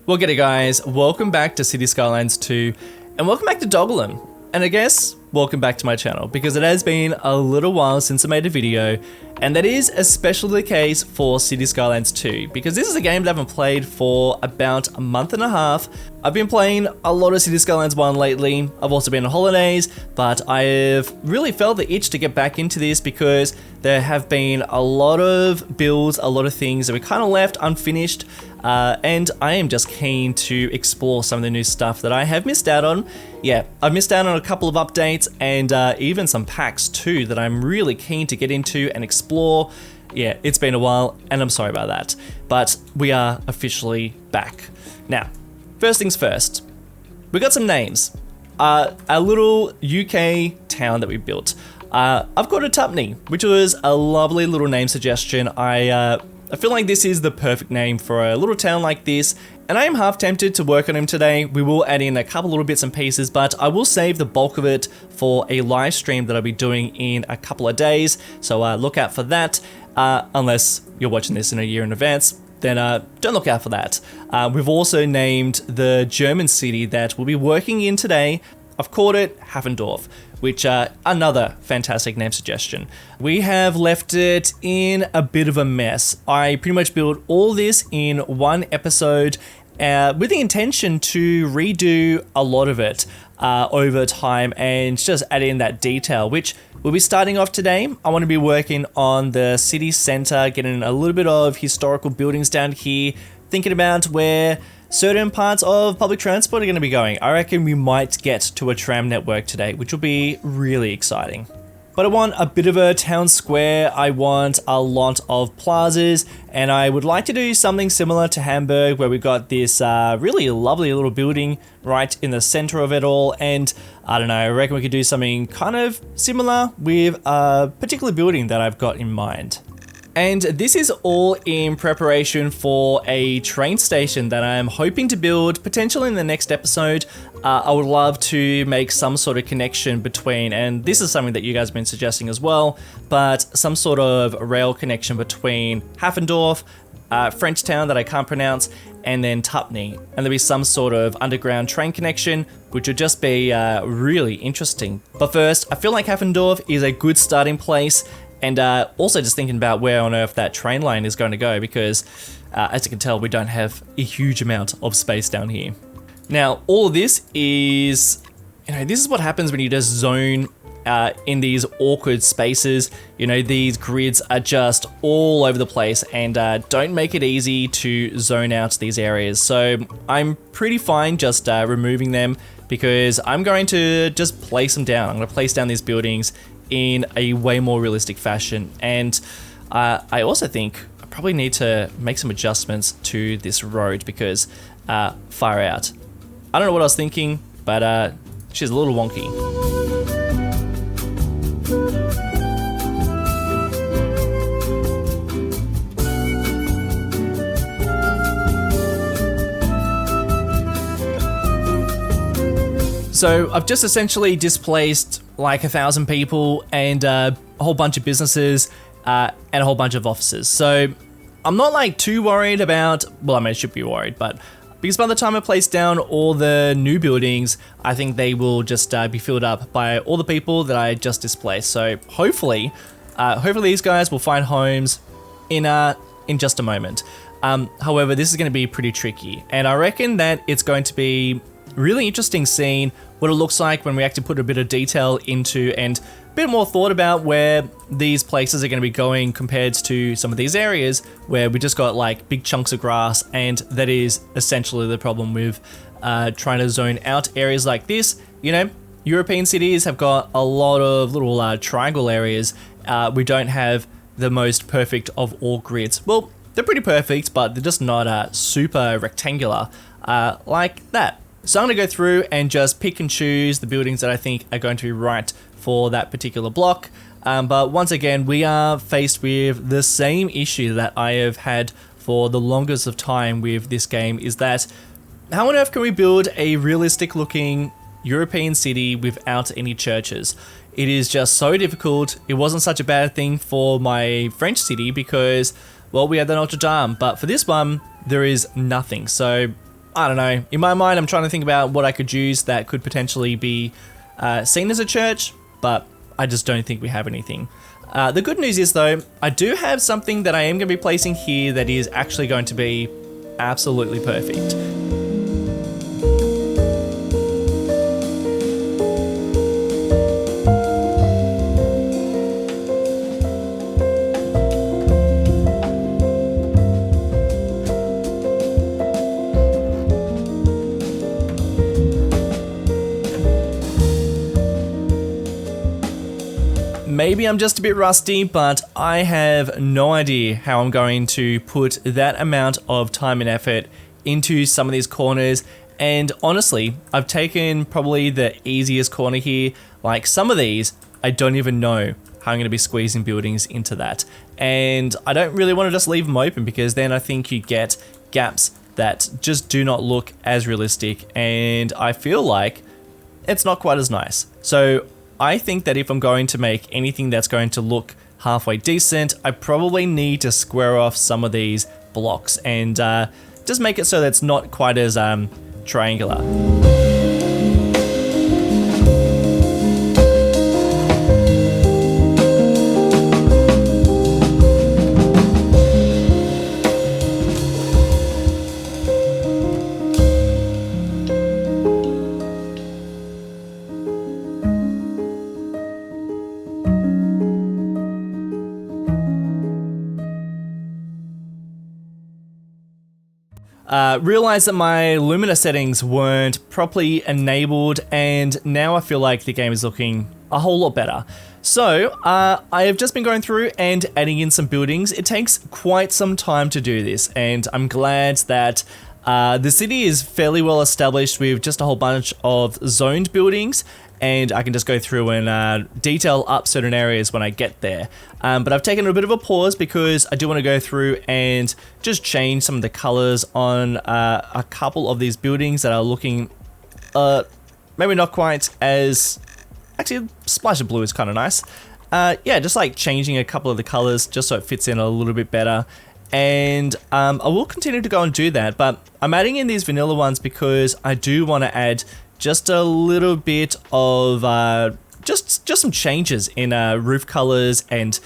Well, g'day guys, welcome back to Cities Skylines 2, and welcome back to Doggerland. And I guess, welcome back to my channel, because it has been a little while since I made a video, and that is especially the case for Cities Skylines 2, because this is a game that I haven't played for about a month and a half. I've been playing a lot of Cities Skylines 1 lately. I've also been on holidays, but I've really felt the itch to get back into this because there have been a lot of builds, a lot of things that we kind of left unfinished, and I am just keen to explore some of the new stuff that I have missed out on. Yeah, I've missed out on a couple of updates and even some packs too that I'm really keen to get into and explore. Yeah, it's been a while and I'm sorry about that, but we are officially back. Now, first things first, we got some names. A little UK town that we built. I've got a Tupney, which was a lovely little name suggestion. I feel like this is the perfect name for a little town like this, and I am half tempted to work on him today. We will add in a couple little bits and pieces, but I will save the bulk of it for a live stream that I'll be doing in a couple of days, so look out for that, unless you're watching this in a year in advance. Then don't look out for that. We've also named the German city that we'll be working in today. I've called it Haffendorf, which another fantastic name suggestion. We have left it in a bit of a mess. I pretty much built all this in one episode with the intention to redo a lot of it over time and just add in that detail, which we'll be starting off today. I want to be working on the city center, getting a little bit of historical buildings down here, thinking about where certain parts of public transport are going to be going. I reckon we might get to a tram network today, which will be really exciting. But I want a bit of a town square, I want a lot of plazas, and I would like to do something similar to Hamburg, where we've got this really lovely little building right in the center of it all, and I don't know, I reckon we could do something kind of similar with a particular building that I've got in mind. And this is all in preparation for a train station that I'm hoping to build potentially in the next episode. I would love to make some sort of connection between, and this is something that you guys have been suggesting as well, but some sort of rail connection between Haffendorf, French town that I can't pronounce, and then Tupney. And there'll be some sort of underground train connection, which would just be really interesting. But first, I feel like Haffendorf is a good starting place. And also just thinking about where on earth that train line is going to go, because as you can tell, we don't have a huge amount of space down here. Now, all of this is, this is what happens when you just zone in these awkward spaces. These grids are just all over the place and don't make it easy to zone out these areas. So I'm pretty fine just removing them, because I'm going to just place them down. I'm going to place down these buildings in a way more realistic fashion, and I also think I probably need to make some adjustments to this road, because far out. I don't know what I was thinking, but she's a little wonky. So I've just essentially displaced like 1,000 people and a whole bunch of businesses and a whole bunch of offices. So I'm not like too worried about, well, I mean, I should be worried, but because by the time I place down all the new buildings, I think they will just be filled up by all the people that I just displaced. So hopefully these guys will find homes in just a moment. However, this is going to be pretty tricky, and I reckon that it's going to be really interesting seeing what it looks like when we actually put a bit of detail into and a bit more thought about where these places are going to be going compared to some of these areas where we just got like big chunks of grass, and that is essentially the problem with trying to zone out areas like this. European cities have got a lot of little triangle areas. We don't have the most perfect of all grids. Well, they're pretty perfect, but they're just not super rectangular like that. So I'm going to go through and just pick and choose the buildings that I think are going to be right for that particular block. But once again, we are faced with the same issue that I have had for the longest of time with this game, is that how on earth can we build a realistic looking European city without any churches? It is just so difficult. It wasn't such a bad thing for my French city because, well, we had the Notre Dame, but for this one, there is nothing. So I don't know. In my mind, I'm trying to think about what I could use that could potentially be seen as a church, but I just don't think we have anything. The good news is though, I do have something that I am going to be placing here that is actually going to be absolutely perfect. Maybe I'm just a bit rusty, but I have no idea how I'm going to put that amount of time and effort into some of these corners. And honestly, I've taken probably the easiest corner here. Like some of these, I don't even know how I'm going to be squeezing buildings into that. And I don't really want to just leave them open, because then I think you get gaps that just do not look as realistic. And I feel like it's not quite as nice. So I think that if I'm going to make anything that's going to look halfway decent, I probably need to square off some of these blocks and just make it so that it's not quite as triangular. Realized that my Lumina settings weren't properly enabled, and now I feel like the game is looking a whole lot better. So I have just been going through and adding in some buildings. It takes quite some time to do this, and I'm glad that the city is fairly well established with just a whole bunch of zoned buildings, and I can just go through and detail up certain areas when I get there. But I've taken a bit of a pause because I do want to go through and just change some of the colors on a couple of these buildings that are looking maybe not quite as... Actually, splash of blue is kind of nice. Yeah, just like changing a couple of the colors just so it fits in a little bit better. And I will continue to go and do that, but I'm adding in these vanilla ones because I do want to add just a little bit of just some changes in roof colors and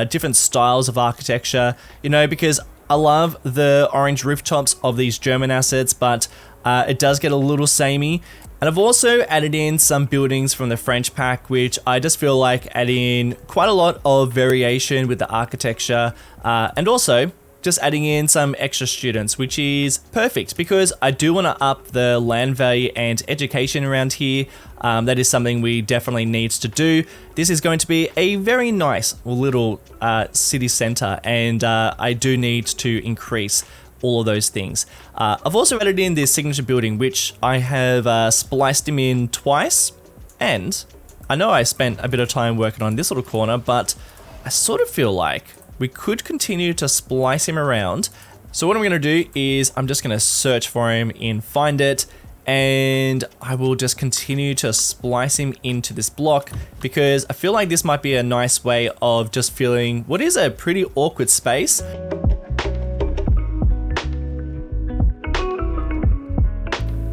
different styles of architecture, you know, because I love the orange rooftops of these German assets, but it does get a little samey. And I've also added in some buildings from the French pack, which I just feel like add in quite a lot of variation with the architecture, and also just adding in some extra students, which is perfect because I do want to up the land value and education around here. That is something we definitely need to do. This is going to be a very nice little city center, and I do need to increase all of those things. I've also added in this signature building, which I have spliced him in twice, and I know I spent a bit of time working on this little corner, but I sort of feel like we could continue to splice him around. So what I'm going to do is I'm just going to search for him in Find It, and I will just continue to splice him into this block because I feel like this might be a nice way of just filling what is a pretty awkward space.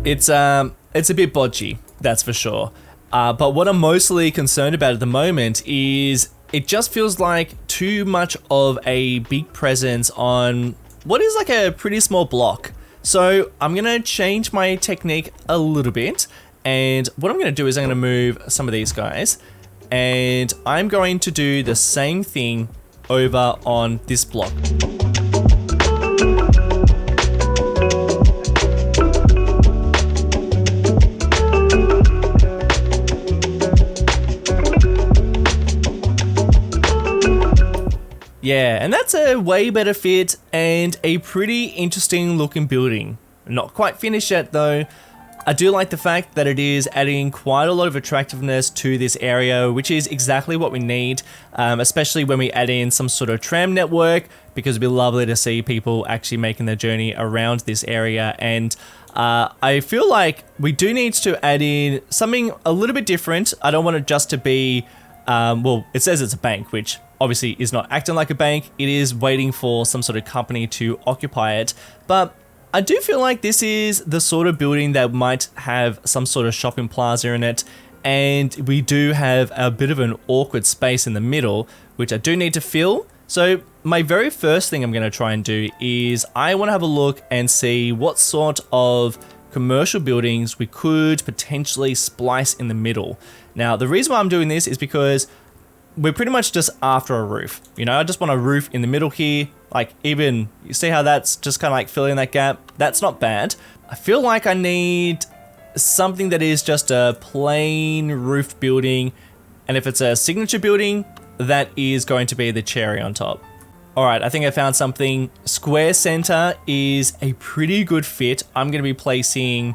It's a bit bodgy, that's for sure. But what I'm mostly concerned about at the moment is it just feels like too much of a big presence on what is like a pretty small block. So I'm gonna change my technique a little bit, and what I'm gonna do is I'm gonna move some of these guys, and I'm going to do the same thing over on this block. Yeah, and that's a way better fit and a pretty interesting looking building. Not quite finished yet though. I do like the fact that it is adding quite a lot of attractiveness to this area, which is exactly what we need, especially when we add in some sort of tram network, because it'd be lovely to see people actually making their journey around this area. And I feel like we do need to add in something a little bit different. I don't want it just to be, well, it says it's a bank, which obviously is not acting like a bank. It is waiting for some sort of company to occupy it. But I do feel like this is the sort of building that might have some sort of shopping plaza in it, and we do have a bit of an awkward space in the middle, which I do need to fill. So my very first thing I'm going to try and do is I want to have a look and see what sort of commercial buildings we could potentially splice in the middle. Now, the reason why I'm doing this is because we're pretty much just after a roof. You know, I just want a roof in the middle here. Like, even, you see how that's just kind of like filling that gap? That's not bad. I feel like I need something that is just a plain roof building. And if it's a signature building, that is going to be the cherry on top. All right, I think I found something. Square center is a pretty good fit. I'm going to be placing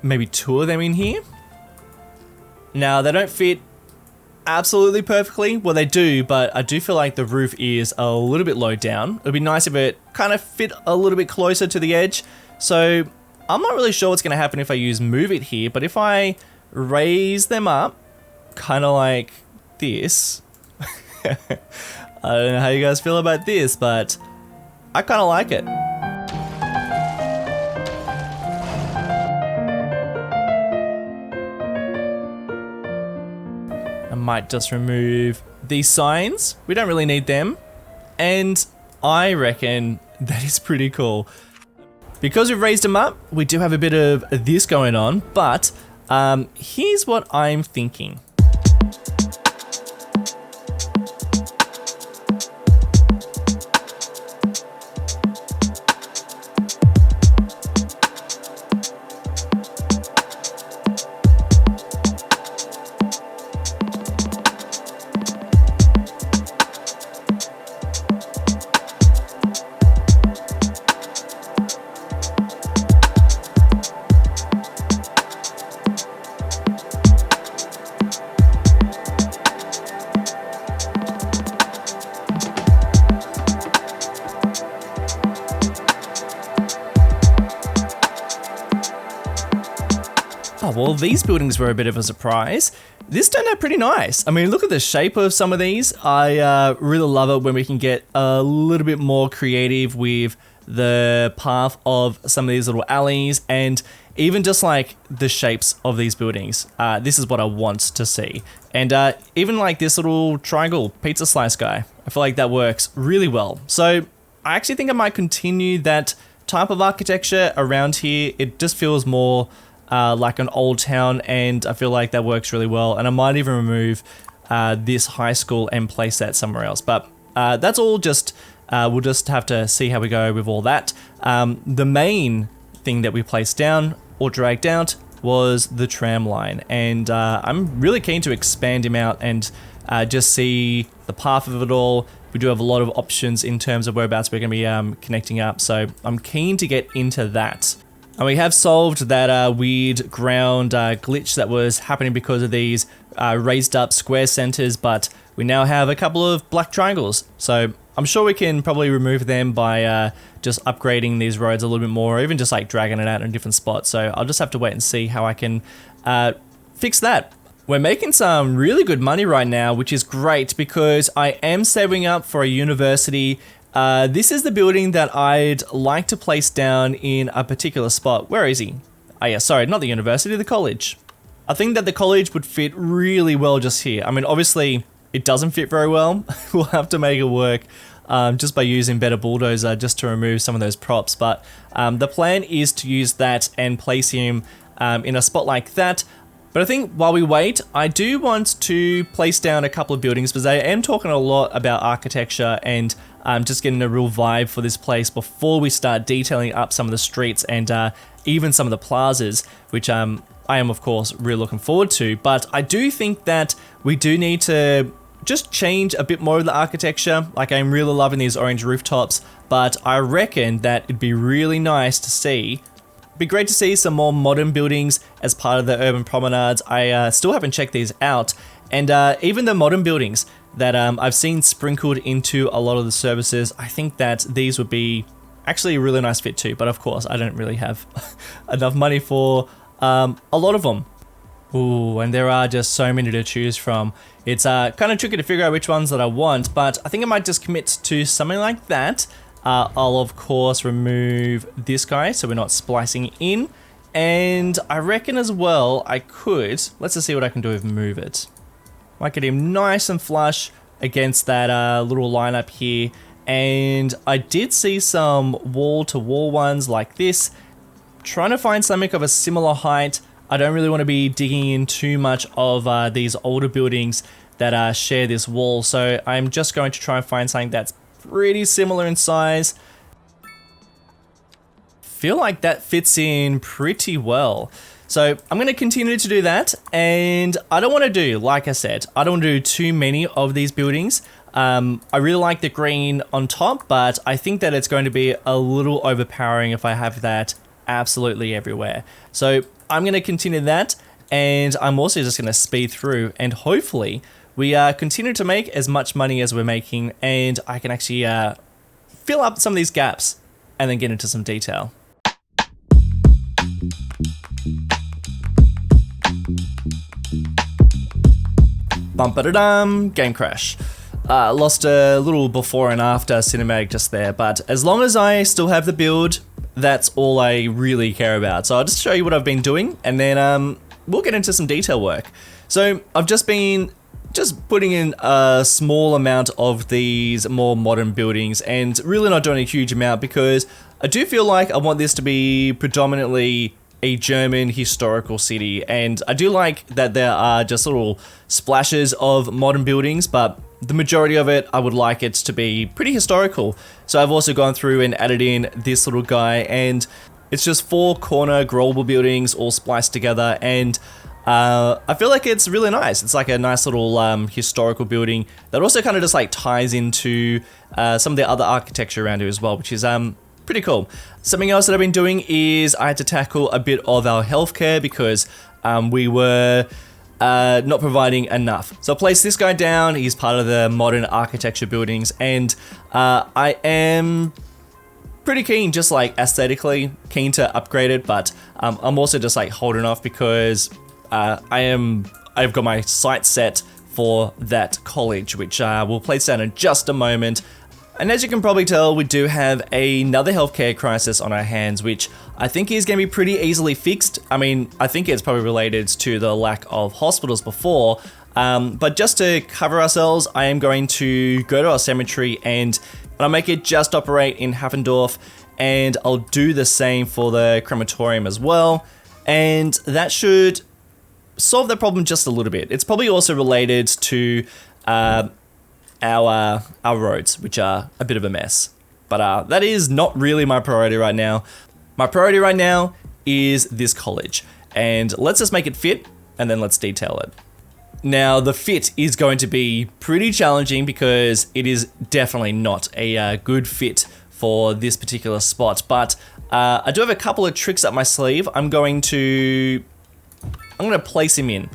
maybe 2 of them in here. Now, they don't fit absolutely perfectly. Well, they do, but I do feel like the roof is a little bit low down. It'd be nice if it kind of fit a little bit closer to the edge. So I'm not really sure what's going to happen if I use move it here, but if I raise them up, kind of like this, I don't know how you guys feel about this, but I kind of like it. I might just remove these signs. We don't really need them. And I reckon that is pretty cool. Because we've raised them up, we do have a bit of this going on, but here's what I'm thinking. Oh, well, these buildings were a bit of a surprise. This turned out pretty nice. I mean, look at the shape of some of these. I really love it when we can get a little bit more creative with the path of some of these little alleys and even just like the shapes of these buildings. This is what I want to see. And even like this little triangle pizza slice guy, I feel like that works really well. So I actually think I might continue that type of architecture around here. It just feels more like an old town, and I feel like that works really well. And I might even remove this high school and place that somewhere else. But that's all just, we'll just have to see how we go with all that. The main thing that we placed down or dragged out was the tram line. And I'm really keen to expand him out and just see the path of it all. We do have a lot of options in terms of whereabouts we're going to be connecting up. So I'm keen to get into that. And we have solved that weird ground glitch that was happening because of these raised up square centers, but we now have a couple of black triangles. So I'm sure we can probably remove them by just upgrading these roads a little bit more, or even just like dragging it out in a different spot. So I'll just have to wait and see how I can fix that. We're making some really good money right now, which is great because I am saving up for a university. This is the building that I'd like to place down in a particular spot. Where is he? Oh yeah, sorry, not the university, the college. I think that the college would fit really well just here. I mean, obviously it doesn't fit very well. We'll have to make it work just by using better bulldozer just to remove some of those props. But the plan is to use that and place him in a spot like that. But I think while we wait, I do want to place down a couple of buildings because I am talking a lot about architecture and just getting a real vibe for this place before we start detailing up some of the streets and even some of the plazas, which I am of course really looking forward to. But I do think that we do need to just change a bit more of the architecture. Like, I'm really loving these orange rooftops, but I reckon that it'd be really nice to see. Be great to see some more modern buildings as part of the urban promenades. I still haven't checked these out, and even the modern buildings that I've seen sprinkled into a lot of the services, I think that these would be actually a really nice fit too. But of course, I don't really have enough money for a lot of them. Ooh, and there are just so many to choose from. It's kind of tricky to figure out which ones that I want, but I think I might just commit to something like that. I'll of course remove this guy so we're not splicing in. And I reckon as well I could, let's just see what I can do with move it. Might get him nice and flush against that little lineup here. And I did see some wall-to-wall ones like this. Trying to find something of a similar height. I don't really want to be digging in too much of these older buildings that share this wall. So I'm just going to try and find something that's pretty similar in size. Feel like that fits in pretty well. So I'm going to continue to do that, and I don't want to do, like I said, I don't want to do too many of these buildings. I really like the green on top, but I think that it's going to be a little overpowering if I have that absolutely everywhere. So I'm going to continue that, and I'm also just going to speed through, and hopefully we continue to make as much money as we're making, and I can actually fill up some of these gaps and then get into some detail. Bum-ba-da-dum, game crash. Lost a little before and after cinematic just there, but as long as I still have the build, that's all I really care about. So I'll just show you what I've been doing, and then we'll get into some detail work. So I've just been putting in a small amount of these more modern buildings, and really not doing a huge amount because I do feel like I want this to be predominantly a German historical city, and I do like that there are just little splashes of modern buildings, but the majority of it I would like it to be pretty historical. So I've also gone through and added in this little guy, and it's just 4 corner growable buildings all spliced together, and I feel like it's really nice. It's like a nice little historical building that also kind of just like ties into some of the other architecture around here as well, which is pretty cool. Something else that I've been doing is I had to tackle a bit of our healthcare because we were not providing enough. So I placed this guy down. He's part of the modern architecture buildings, and I am pretty keen, just like aesthetically keen to upgrade it, but I'm also just like holding off because I've got my sights set for that college, which we'll place down in just a moment. And as you can probably tell, we do have another healthcare crisis on our hands, which I think is going to be pretty easily fixed. I mean, I think it's probably related to the lack of hospitals before, but just to cover ourselves, I am going to go to our cemetery and I'll make it just operate in Haffendorf, and I'll do the same for the crematorium as well, and that should solve that problem just a little bit. It's probably also related to our roads, which are a bit of a mess. But that is not really my priority right now. My priority right now is this college, and let's just make it fit, and then let's detail it. Now, the fit is going to be pretty challenging because it is definitely not a good fit for this particular spot, but I do have a couple of tricks up my sleeve. I'm going to place him in,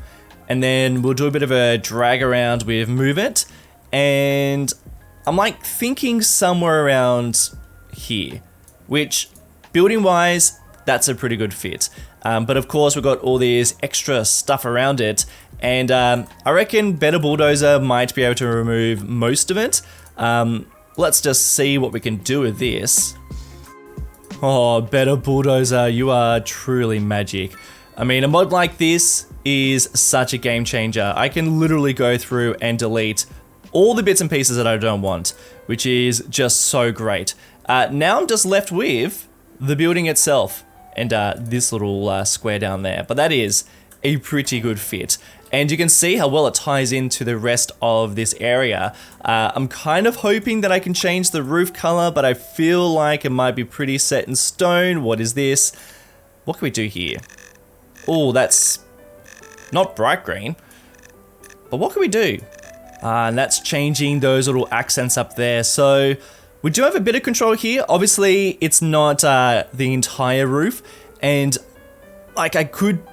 and then we'll do a bit of a drag around with move it, and I'm like thinking somewhere around here, which building wise, that's a pretty good fit. But of course we've got all this extra stuff around it, and I reckon Better Bulldozer might be able to remove most of it. Let's just see what we can do with this. Oh, Better Bulldozer, you are truly magic. I mean, a mod like this is such a game changer. I can literally go through and delete all the bits and pieces that I don't want, which is just so great. Now I'm just left with the building itself and this little square down there, but that is a pretty good fit. And you can see how well it ties into the rest of this area. I'm kind of hoping that I can change the roof color, but I feel like it might be pretty set in stone. What is this? What can we do here? Oh, that's not bright green, but what can we do? And that's changing those little accents up there. So we do have a bit of control here. Obviously, it's not the entire roof, and like I could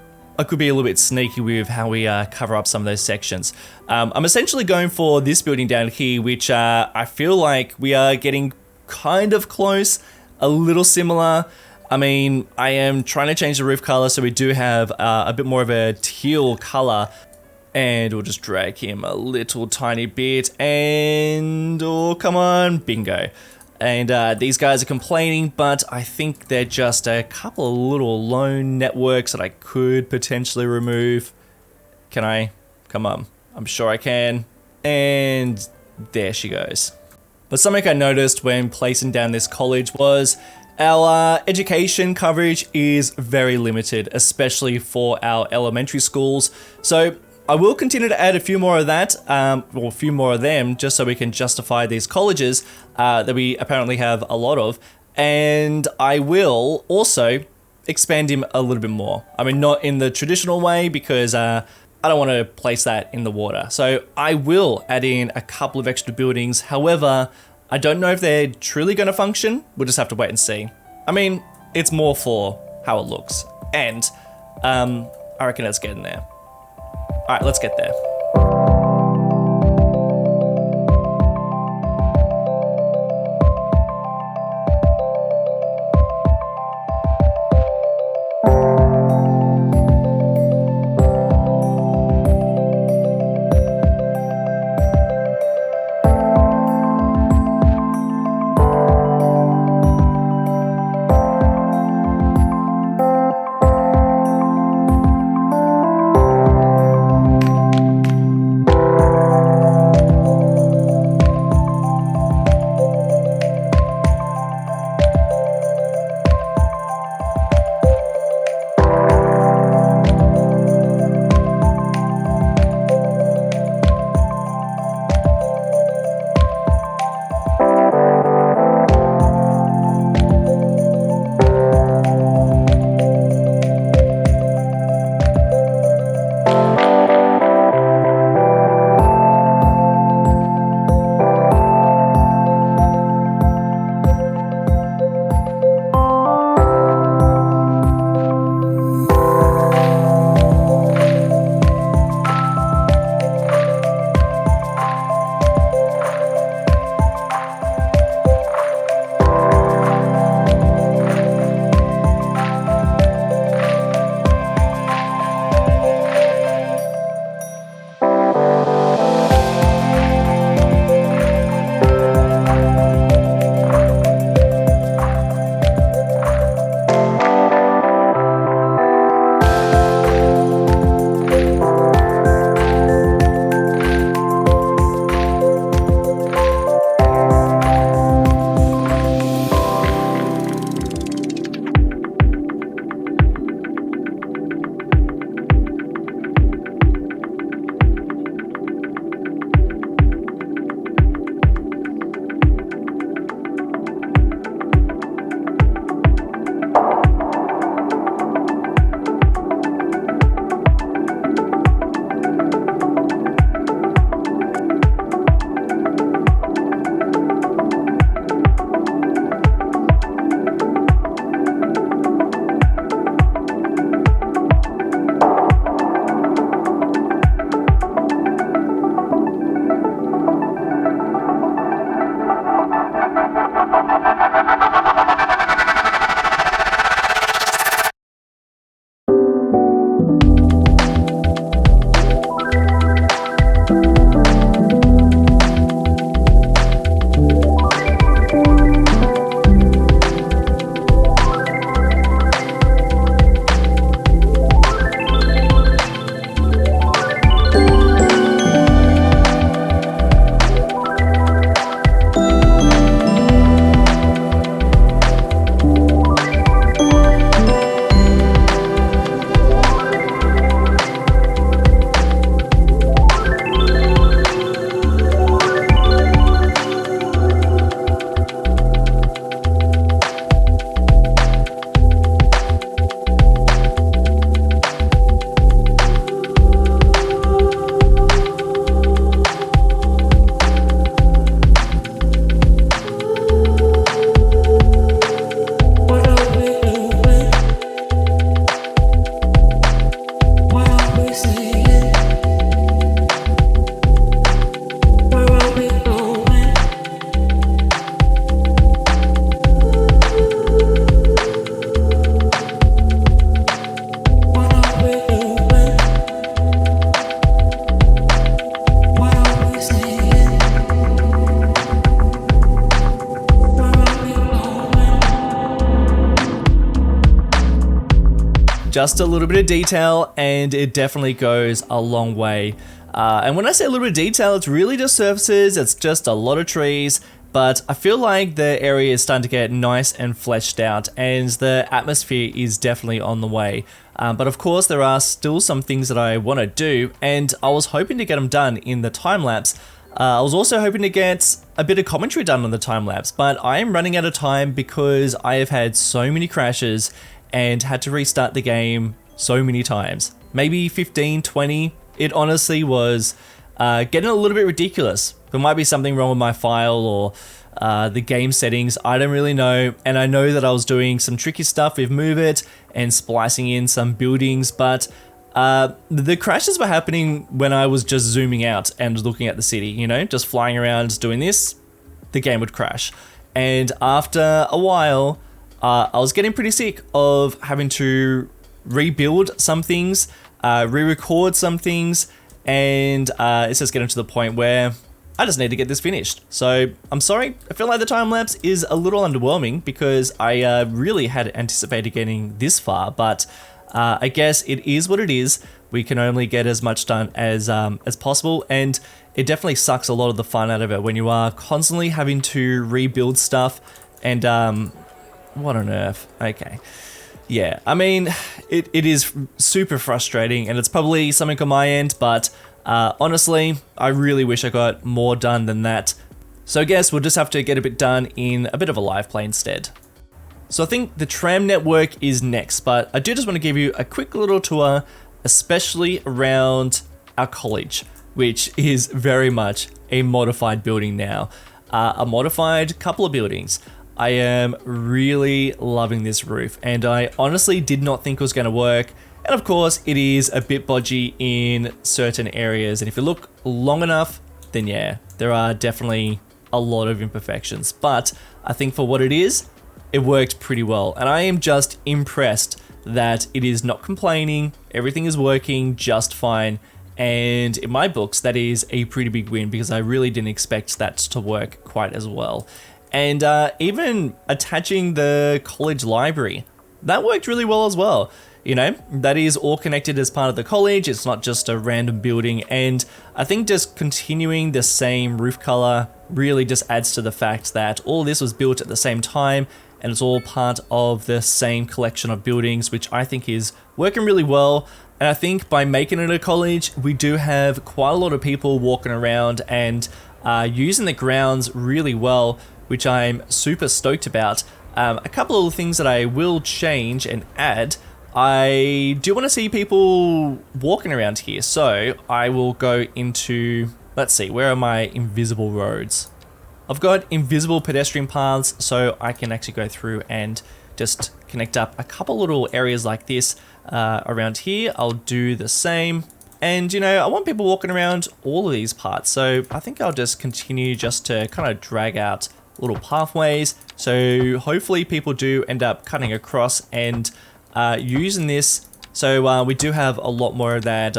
be a little bit sneaky with how we cover up some of those sections. I'm essentially going for this building down here, which I feel like we are getting kind of close, a little similar. I mean, I am trying to change the roof color so we do have a bit more of a teal color, and we'll just drag him a little tiny bit, and oh, come on, bingo. And these guys are complaining, but I think they're just a couple of little lone networks that I could potentially remove. Can I? Come on. I'm sure I can. And there she goes. But something I noticed when placing down this college was our education coverage is very limited, especially for our elementary schools. So I will continue to add a few more of that, or a few more of them, just so we can justify these colleges that we apparently have a lot of. And I will also expand him a little bit more. I mean, not in the traditional way, because I don't want to place that in the water. So I will add in a couple of extra buildings. However, I don't know if they're truly going to function. We'll just have to wait and see. I mean, it's more for how it looks. And I reckon let's get in there. All right, let's get there. just a little bit of detail, and it definitely goes a long way. And when I say a little bit of detail, it's really just surfaces, it's just a lot of trees, but I feel like the area is starting to get nice and fleshed out, and the atmosphere is definitely on the way. But of course, there are still some things that I want to do, and I was hoping to get them done in the time-lapse. I was also hoping to get a bit of commentary done on the time-lapse, but I am running out of time because I have had so many crashes and had to restart the game so many times. Maybe 15, 20. It honestly was getting a little bit ridiculous. There might be something wrong with my file or the game settings, I don't really know. And I know that I was doing some tricky stuff with Move It and splicing in some buildings, but the crashes were happening when I was just zooming out and looking at the city, you know, just flying around doing this, the game would crash. And after a while, I was getting pretty sick of having to rebuild some things, re-record some things, and it's just getting to the point where I just need to get this finished. So I'm sorry, I feel like the time lapse is a little underwhelming because I really had anticipated getting this far, but I guess it is what it is. We can only get as much done as possible, and it definitely sucks a lot of the fun out of it when you are constantly having to rebuild stuff. And what on earth? Okay, yeah. I mean, it is super frustrating, and it's probably something on my end. But honestly, I really wish I got more done than that. So I guess we'll just have to get a bit done in a bit of a live play instead. So I think the tram network is next, but I do just want to give you a quick little tour, especially around our college, which is very much a modified building now. A modified couple of buildings. I am really loving this roof, and I honestly did not think it was going to work. And of course, it is a bit bodgy in certain areas, and if you look long enough, then yeah, there are definitely a lot of imperfections. But I think for what it is, it worked pretty well, and I am just impressed that it is not complaining, everything is working just fine, and in my books, that is a pretty big win because I really didn't expect that to work quite as well. And even attaching the college library, that worked really well as well. You know, that is all connected as part of the college, it's not just a random building, and I think just continuing the same roof color really just adds to the fact that all this was built at the same time, and it's all part of the same collection of buildings, which I think is working really well. And I think by making it a college, we do have quite a lot of people walking around and using the grounds really well, which I'm super stoked about. A couple of things that I will change and add. I do want to see people walking around here, so I will go into, let's see, where are my invisible roads? I've got invisible pedestrian paths, so I can actually go through and just connect up a couple little areas like this around here. I'll do the same. And, you know, I want people walking around all of these parts, so I think I'll just continue just to kind of drag out little pathways. So hopefully people do end up cutting across and using this. So we do have a lot more of that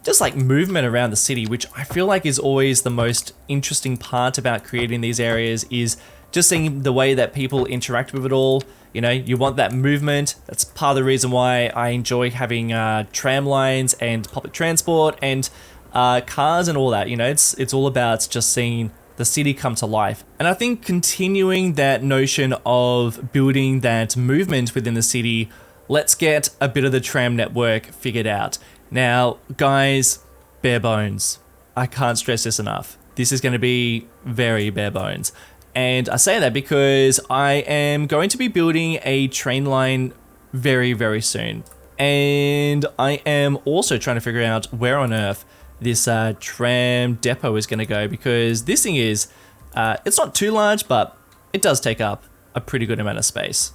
just like movement around the city, which I feel like is always the most interesting part about creating these areas, is just seeing the way that people interact with it all. You know, you want that movement. That's part of the reason why I enjoy having tram lines and public transport and cars and all that. You know, it's all about just seeing the city come to life. And I think continuing that notion of building that movement within the city, let's get a bit of the tram network figured out. Now, guys, bare bones. I can't stress this enough. This is going to be very bare bones. And I say that because I am going to be building a train line very, very soon. And I am also trying to figure out where on earth this tram depot is going to go, because this thing is, it's not too large, but it does take up a pretty good amount of space.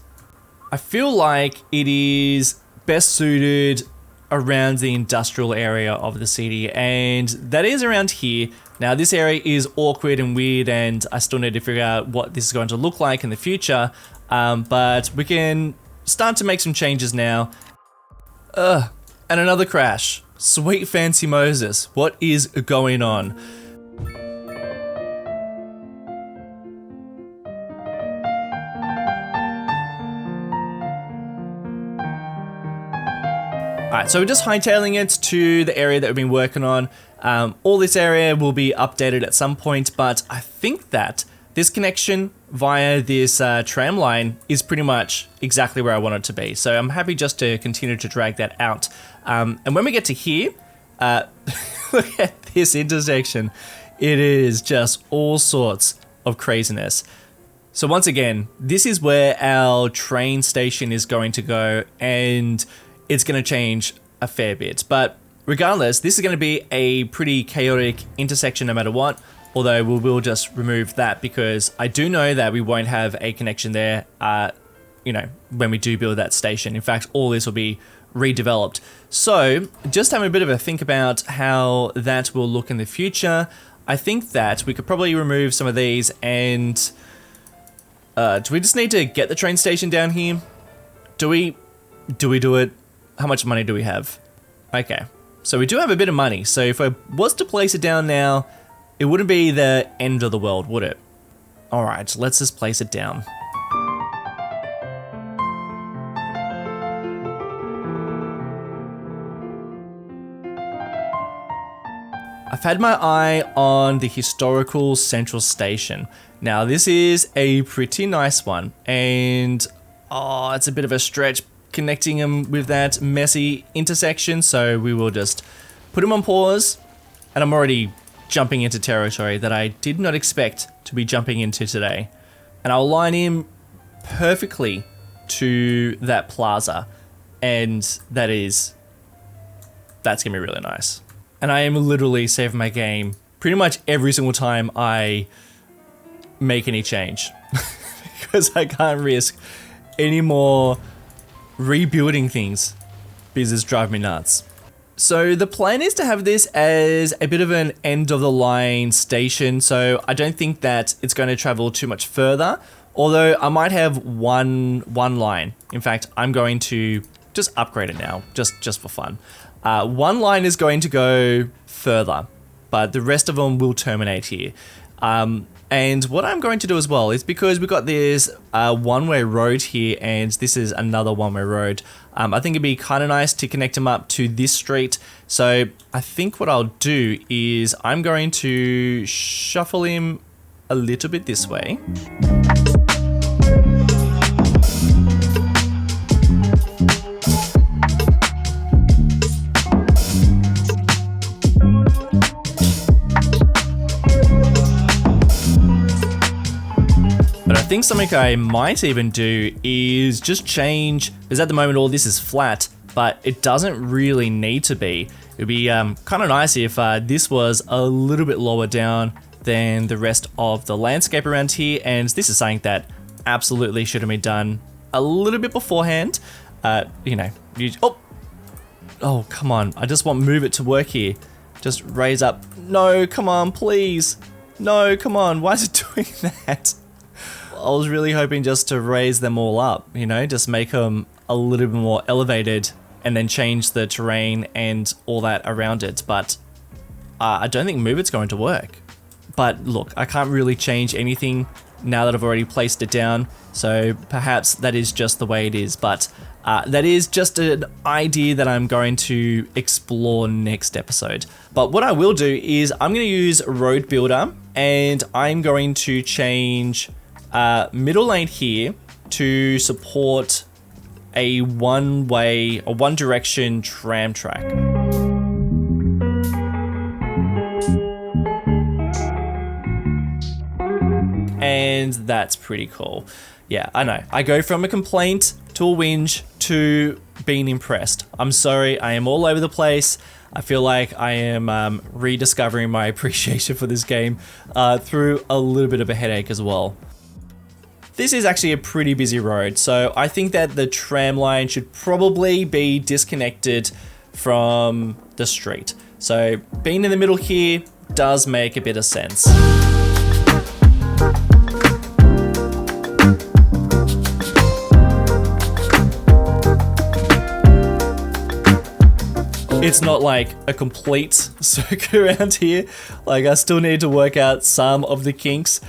I feel like it is best suited around the industrial area of the city, and that is around here. Now, this area is awkward and weird, and I still need to figure out what this is going to look like in the future, but we can start to make some changes now. And another crash. Sweet fancy Moses, what is going on? Alright, so we're just hightailing it to the area that we've been working on. All this area will be updated at some point, but I think that this connection via this tram line is pretty much exactly where I want it to be. So I'm happy just to continue to drag that out. And when we get to here, look at this intersection. It is just all sorts of craziness. So once again, this is where our train station is going to go, and it's going to change a fair bit. But regardless, this is going to be a pretty chaotic intersection no matter what, although we will just remove that because I do know that we won't have a connection there, you know, when we do build that station. In fact, all this will be redeveloped. So just having a bit of a think about how that will look in the future, I think that we could probably remove some of these and do we just need to get the train station down here? Do we do it? How much money do we have? Okay, so we do have a bit of money. So if I was to place it down now, it wouldn't be the end of the world, would it? All right, let's just place it down. I've had my eye on the historical central station. Now this is a pretty nice one, and it's a bit of a stretch connecting them with that messy intersection, so we will just put them on pause, and I'm already jumping into territory that I did not expect to be jumping into today. And I'll line him perfectly to that plaza, and that's gonna be really nice. And I am literally saving my game pretty much every single time I make any change because I can't risk any more rebuilding things because it's driving me nuts. So the plan is to have this as a bit of an end of the line station, so I don't think that it's going to travel too much further, although I might have one line. In fact, I'm going to just upgrade it now, just for fun. One line is going to go further, but the rest of them will terminate here. And what I'm going to do as well is, because we've got this one-way road here and this is another one-way road, I think it'd be kind of nice to connect them up to this street. So I think what I'll do is I'm going to shuffle him a little bit this way. I think something I might even do is just change, because at the moment all this is flat, but it doesn't really need to be. It would be kind of nice if this was a little bit lower down than the rest of the landscape around here, and this is something that absolutely should have been done a little bit beforehand. You know, oh, come on. I just want Move It to work here. Just raise up. No, come on, please. No, come on. Why is it doing that? I was really hoping just to raise them all up, you know, just make them a little bit more elevated and then change the terrain and all that around it. But I don't think Move It's going to work. But look, I can't really change anything now that I've already placed it down. So perhaps that is just the way it is. But that is just an idea that I'm going to explore next episode. But what I will do is I'm going to use Road Builder, and I'm going to change middle lane here to support a one-way or one-direction tram track. And that's pretty cool. Yeah, I know. I go from a complaint to a whinge to being impressed. I'm sorry, I am all over the place. I feel like I am rediscovering my appreciation for this game through a little bit of a headache as well. This is actually a pretty busy road, so I think that the tram line should probably be disconnected from the street. So being in the middle here does make a bit of sense. It's not like a complete circuit around here. Like, I still need to work out some of the kinks.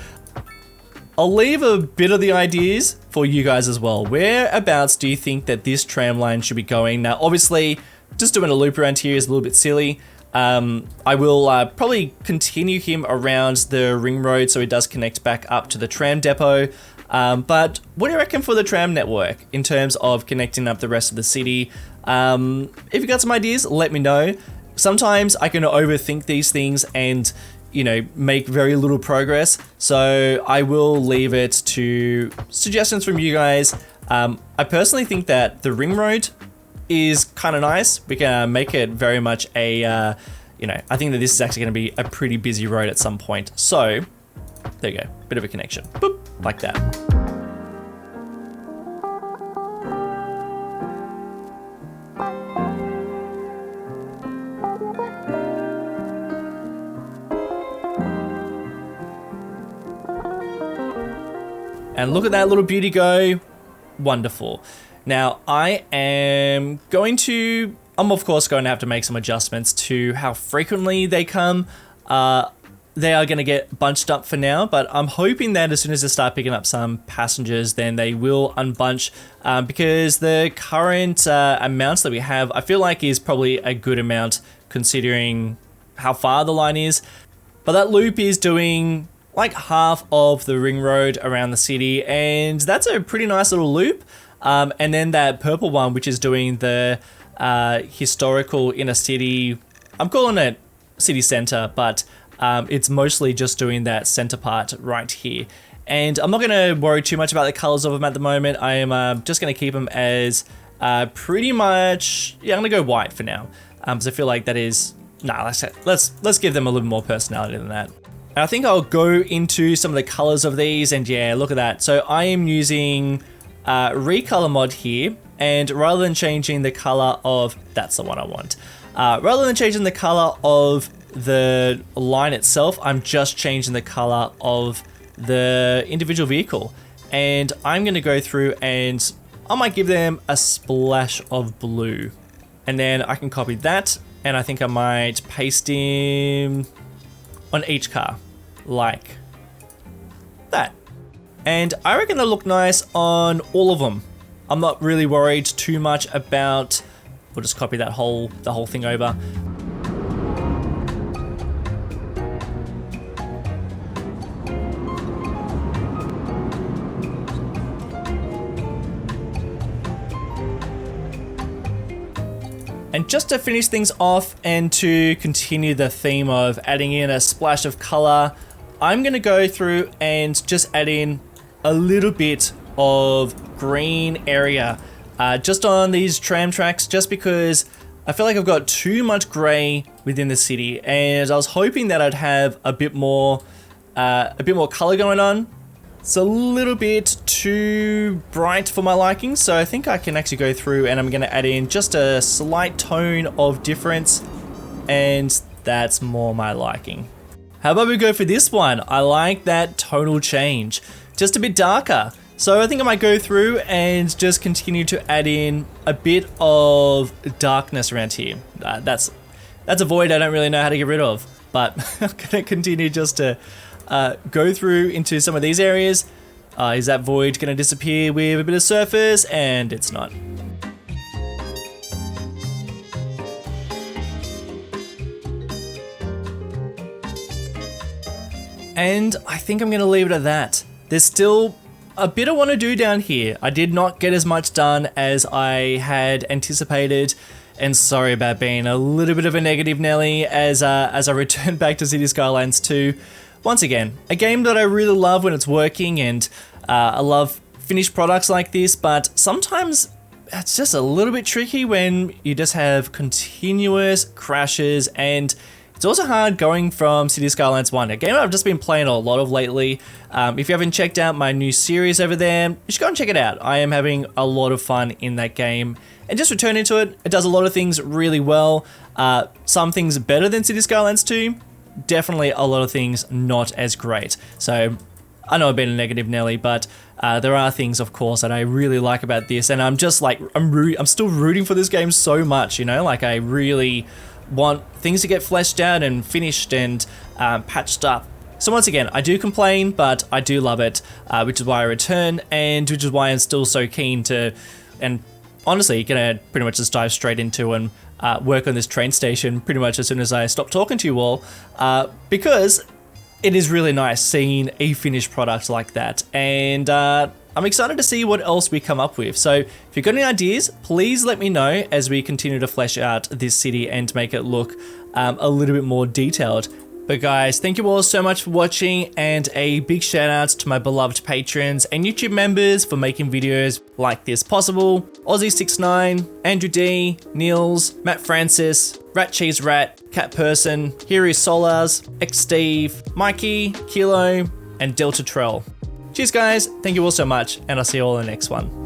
I'll leave a bit of the ideas for you guys as well. Whereabouts do you think that this tram line should be going? Now, obviously, just doing a loop around here is a little bit silly. I will probably continue him around the ring road so he does connect back up to the tram depot. But what do you reckon for the tram network in terms of connecting up the rest of the city? If you got some ideas, let me know. Sometimes I can overthink these things and, you know, make very little progress. So I will leave it to suggestions from you guys. I personally think that the ring road is kind of nice. We can make it very much a, you know, I think that this is actually going to be a pretty busy road at some point. So there you go, bit of a connection, boop, like that. And look at that little beauty go, wonderful. Now I'm of course going to have to make some adjustments to how frequently they come. They are going to get bunched up for now, but I'm hoping that as soon as they start picking up some passengers, then they will unbunch, because the current amounts that we have, I feel like is probably a good amount considering how far the line is. But that loop is doing like half of the ring road around the city, and that's a pretty nice little loop. And then that purple one, which is doing the historical inner city, I'm calling it city center, but it's mostly just doing that center part right here. And I'm not going to worry too much about the colors of them at the moment. I am just going to keep them as pretty much, yeah, I'm going to go white for now. So I feel like that is, let's give them a little more personality than that. And I think I'll go into some of the colors of these, and yeah, look at that. So I am using recolor mod here, and rather than changing the color of, that's the one I want. Rather than changing the color of the line itself, I'm just changing the color of the individual vehicle. And I'm going to go through and I might give them a splash of blue. And then I can copy that, and I think I might paste him on each car, like that. And I reckon they'll look nice on all of them. I'm not really worried too much about, we'll just copy that the whole thing over. And just to finish things off and to continue the theme of adding in a splash of color, I'm gonna go through and just add in a little bit of green area just on these tram tracks, just because I feel like I've got too much gray within the city, and I was hoping that I'd have a bit more color going on. It's a little bit too bright for my liking, so I think I can actually go through and I'm going to add in just a slight tone of difference, and that's more my liking. How about we go for this one? I like that tonal change, just a bit darker. So I think I might go through and just continue to add in a bit of darkness around here. That's a void I don't really know how to get rid of, but I'm going to continue just to go through into some of these areas. Is that void going to disappear with a bit of surface? And it's not. And I think I'm going to leave it at that. There's still a bit I want to do down here. I did not get as much done as I had anticipated, and sorry about being a little bit of a negative Nelly as I return back to Cities Skylines 2. Once again, a game that I really love when it's working, and I love finished products like this, but sometimes it's just a little bit tricky when you just have continuous crashes, and it's also hard going from Cities Skylines 1, a game I've just been playing a lot of lately. If you haven't checked out my new series over there, you should go and check it out. I am having a lot of fun in that game, and just returning to it, it does a lot of things really well. Some things better than Cities Skylines 2, definitely a lot of things not as great. So I know I've been a negative Nelly, but there are things, of course, that I really like about this, and I'm just like, I'm still rooting for this game so much, you know, like I really want things to get fleshed out and finished and patched up. So once again, I do complain, but I do love it, which is why I return, and which is why I'm still so keen to, and honestly gonna pretty much just dive straight into and work on this train station pretty much as soon as I stop talking to you all, because it is really nice seeing a finished product like that, and I'm excited to see what else we come up with. So if you've got any ideas, please let me know as we continue to flesh out this city and make it look a little bit more detailed. But guys, thank you all so much for watching, and a big shout out to my beloved patrons and YouTube members for making videos like this possible. Aussie69, Andrew D, Niels, Matt Francis, Rat Cheese Rat, Cat Person, Hiri Solars, X Steve, Mikey, Kilo, and Delta Trell. Cheers guys, thank you all so much, and I'll see you all in the next one.